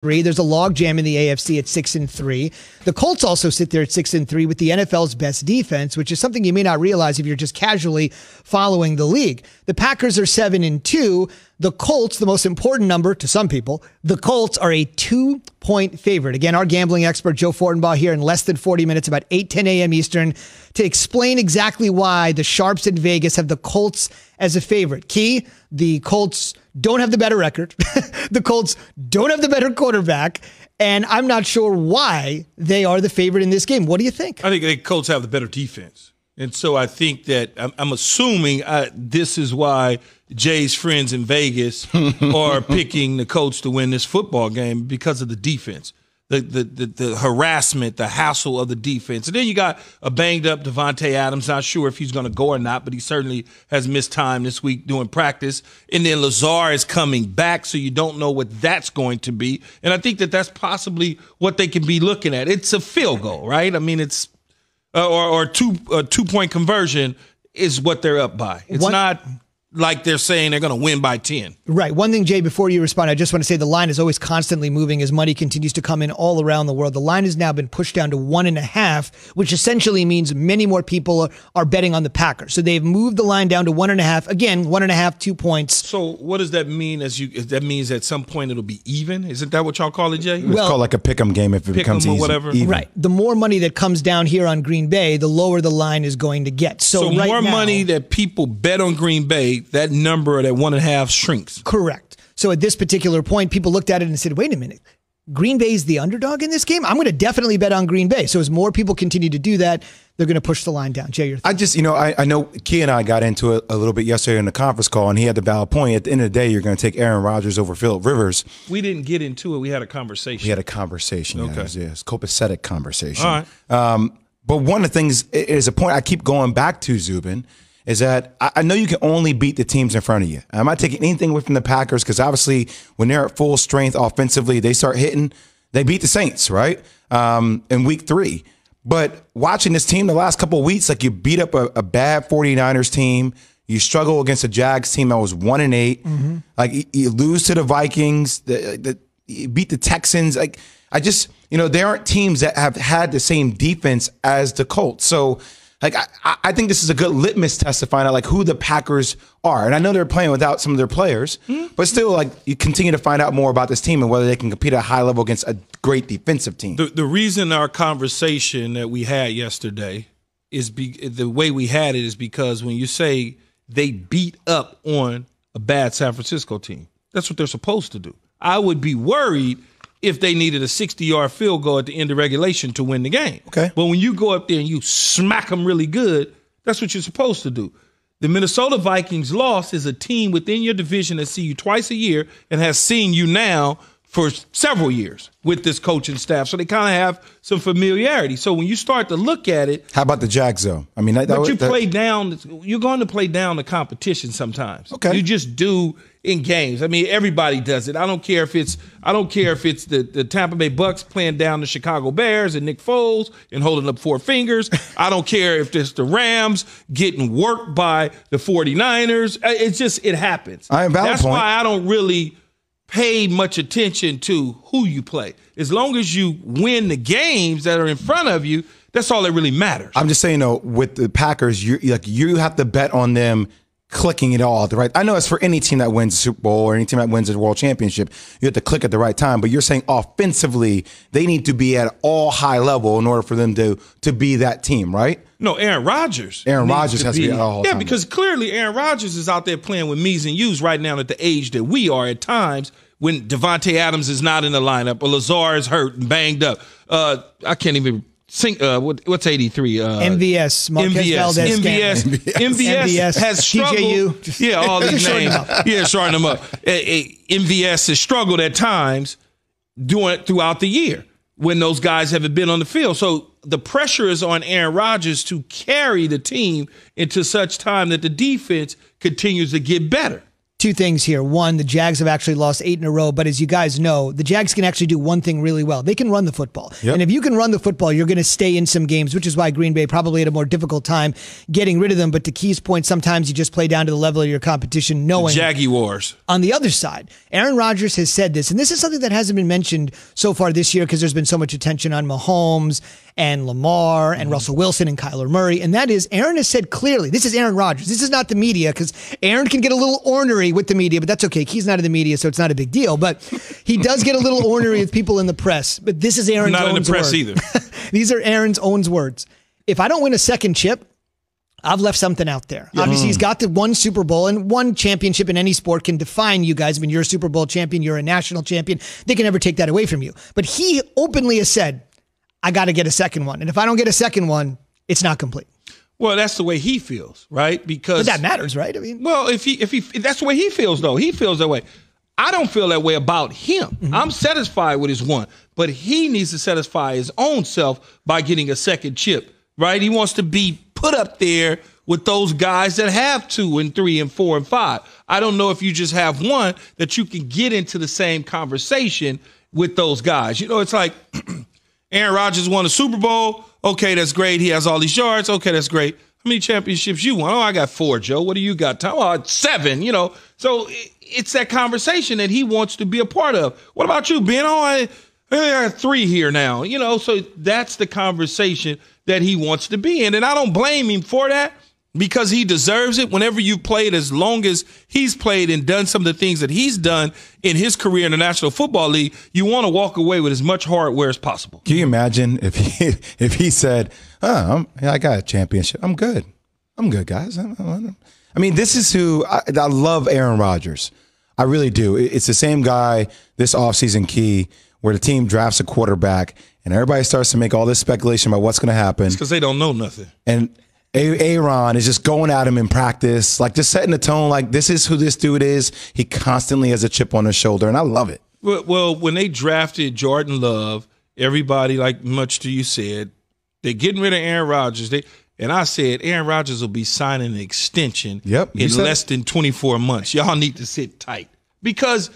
There's a logjam in the AFC at 6-3. The Colts also sit there at 6-3 with the NFL's best defense, which is something you may not realize if you're just casually following the league. The Packers are 7-2. The Colts, the most important number to some people, the Colts are a 2-point favorite. Again, our gambling expert Joe Fortenbaugh here in less than 40 minutes, about 8:10 a.m. Eastern, to explain exactly why the Sharps in Vegas have the Colts as a favorite. Key, the Colts don't have the better record. The Colts don't have the better quarterback. And I'm not sure why they are the favorite in this game. What do you think? I think the Colts have the better defense. And so I think that I'm assuming this is why Jay's friends in Vegas are picking the Colts to win this football game, because of the defense. The harassment, the hassle of the defense. And then you got a banged-up Davante Adams. Not sure if he's going to go or not, but he certainly has missed time this week doing practice. And then Lazard is coming back, so you don't know what that's going to be. And I think that that's possibly what they can be looking at. It's a field goal, right? I mean, it's or a two-point conversion is what they're up by. It's not like they're saying they're going to win by 10. Right. One thing, Jay, before you respond, I just want to say the line is always constantly moving as money continues to come in all around the world. The line has now been pushed down to 1.5, which essentially means many more people are betting on the Packers. So they've moved the line down to 1.5. Again, 1.5, 2 points. So what does that mean? That means at some point it'll be even? Isn't that what y'all call it, Jay? It's called like a pick'em game if it becomes easy, whatever. Even. Right. The more money that comes down here on Green Bay, the lower the line is going to get. So right more now, money that people bet on Green Bay, that number, that 1.5 shrinks. Correct. So at this particular point, people looked at it and said, wait a minute, Green Bay's the underdog in this game? I'm going to definitely bet on Green Bay. So as more people continue to do that, they're going to push the line down. Jay, your thoughts? I know Key and I got into it a little bit yesterday in the conference call, and he had the valid point. At the end of the day, you're going to take Aaron Rodgers over Phillip Rivers. We didn't get into it. We had a conversation. Okay. Yes, copacetic conversation. All right. But one of the things is a point I keep going back to, Zubin, is that I know you can only beat the teams in front of you. I'm not taking anything away from the Packers, because obviously when they're at full strength offensively, they start hitting. They beat the Saints, right, in week 3. But watching this team the last couple of weeks, like you beat up a bad 49ers team. You struggle against a Jags team that was 1-8. Mm-hmm. Like you lose to the Vikings. You beat the Texans. Like there aren't teams that have had the same defense as the Colts. So like I think this is a good litmus test to find out like who the Packers are. And I know they're playing without some of their players, but still like you continue to find out more about this team and whether they can compete at a high level against a great defensive team. The reason our conversation that we had yesterday is the way we had it is because when you say they beat up on a bad San Francisco team, that's what they're supposed to do. I would be worried if they needed a 60-yard field goal at the end of regulation to win the game. Okay. But when you go up there and you smack them really good, that's what you're supposed to do. The Minnesota Vikings loss is a team within your division that see you twice a year and has seen you now for several years with this coaching staff. So they kind of have some familiarity. So when you start to look at it. How about the Jags, though? I mean, you're going to play down the competition sometimes. Okay. You just do in games. I mean, everybody does it. I don't care if it's the Tampa Bay Bucks playing down the Chicago Bears and Nick Foles and holding up 4 fingers. I don't care if it's the Rams getting worked by the 49ers. It happens. That's why I don't really pay much attention to who you play. As long as you win the games that are in front of you, that's all that really matters. I'm just saying, though, with the Packers, you have to bet on them clicking it all at the right. I know it's for any team that wins the Super Bowl or any team that wins the World Championship. You have to click at the right time. But you're saying offensively, they need to be at all high level in order for them to be that team, right? No, Aaron Rodgers. Aaron Rodgers has to be at all time. Yeah, because clearly Aaron Rodgers is out there playing with me's and you's right now at the age that we are at times when Davante Adams is not in the lineup or Lazard is hurt and banged up. I can't even think. What's 83? MVS. MVS has struggled. TJU. Yeah, all these names. Yeah, shorten them up. MVS has struggled at times throughout the year when those guys haven't been on the field. So the pressure is on Aaron Rodgers to carry the team into such time that the defense continues to get better. two things here. One, the Jags have actually lost 8 in a row, but as you guys know, the Jags can actually do one thing really well. They can run the football. Yep. And if you can run the football, you're going to stay in some games, which is why Green Bay probably had a more difficult time getting rid of them. But to Key's point, sometimes you just play down to the level of your competition, knowing. Jaggy Wars. On the other side, Aaron Rodgers has said this, and this is something that hasn't been mentioned so far this year because there's been so much attention on Mahomes and Lamar and Russell Wilson and Kyler Murray. And that is, Aaron has said clearly, this is Aaron Rodgers. This is not the media, because Aaron can get a little ornery with the media, but that's okay. He's not in the media, so it's not a big deal. But he does get a little ornery with people in the press. But this is Aaron's own words. Not in the press either. These are Aaron's own words. If I don't win a second chip, I've left something out there. Yeah. Obviously, he's got the one Super Bowl, and one championship in any sport can define you guys. I mean, you're a Super Bowl champion, you're a national champion. They can never take that away from you. But he openly has said, I got to get a second one. And if I don't get a second one, it's not complete. Well, that's the way he feels, right? Because but that matters, right? I mean, well, if that's the way he feels, though. He feels that way. I don't feel that way about him. Mm-hmm. I'm satisfied with his one, but he needs to satisfy his own self by getting a second chip, right? He wants to be put up there with those guys that have 2 and 3 and 4 and 5. I don't know if you just have one that you can get into the same conversation with those guys. You know, it's like Aaron Rodgers won a Super Bowl. Okay, that's great. He has all these yards. Okay, that's great. How many championships you won? Oh, I got 4, Joe. What do you got, Tom? Oh, 7, you know. So it's that conversation that he wants to be a part of. What about you, Ben? Oh, I got 3 here now. You know, so that's the conversation that he wants to be in. And I don't blame him for that, because he deserves it. Whenever you've played as long as he's played and done some of the things that he's done in his career in the National Football League, you want to walk away with as much hardware as possible. Can you imagine if he said, I got a championship. I'm good, guys. I mean, this is who I love Aaron Rodgers. I really do. It's the same guy this offseason, Key, where the team drafts a quarterback and everybody starts to make all this speculation about what's going to happen. It's because they don't know nothing. And Aaron is just going at him in practice, like just setting the tone, like this is who this dude is. He constantly has a chip on his shoulder, and I love it. Well, when they drafted Jordan Love, everybody, like much to you said, they're getting rid of Aaron Rodgers. And I said, Aaron Rodgers will be signing an extension in less than 24 months. Y'all need to sit tight. Because,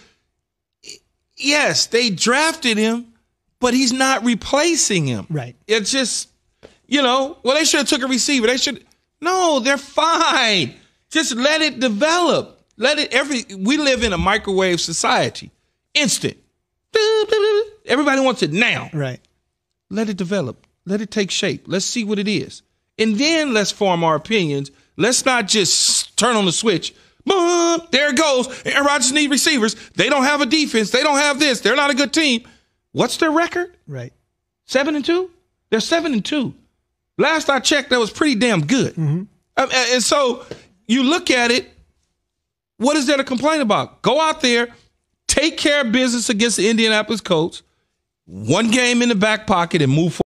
yes, they drafted him, but he's not replacing him. Right. It's just, you know, well, they should have took a receiver. No, they're fine. Just let it develop. We live in a microwave society. Instant. Everybody wants it now. Right. Let it develop. Let it take shape. Let's see what it is. And then let's form our opinions. Let's not just turn on the switch. Boom, there it goes. Aaron Rodgers need receivers. They don't have a defense. They don't have this. They're not a good team. What's their record? Right. 7-2? They're 7-2. Last I checked, that was pretty damn good. Mm-hmm. And so you look at it, what is there to complain about? Go out there, take care of business against the Indianapolis Colts, one game in the back pocket, and move forward.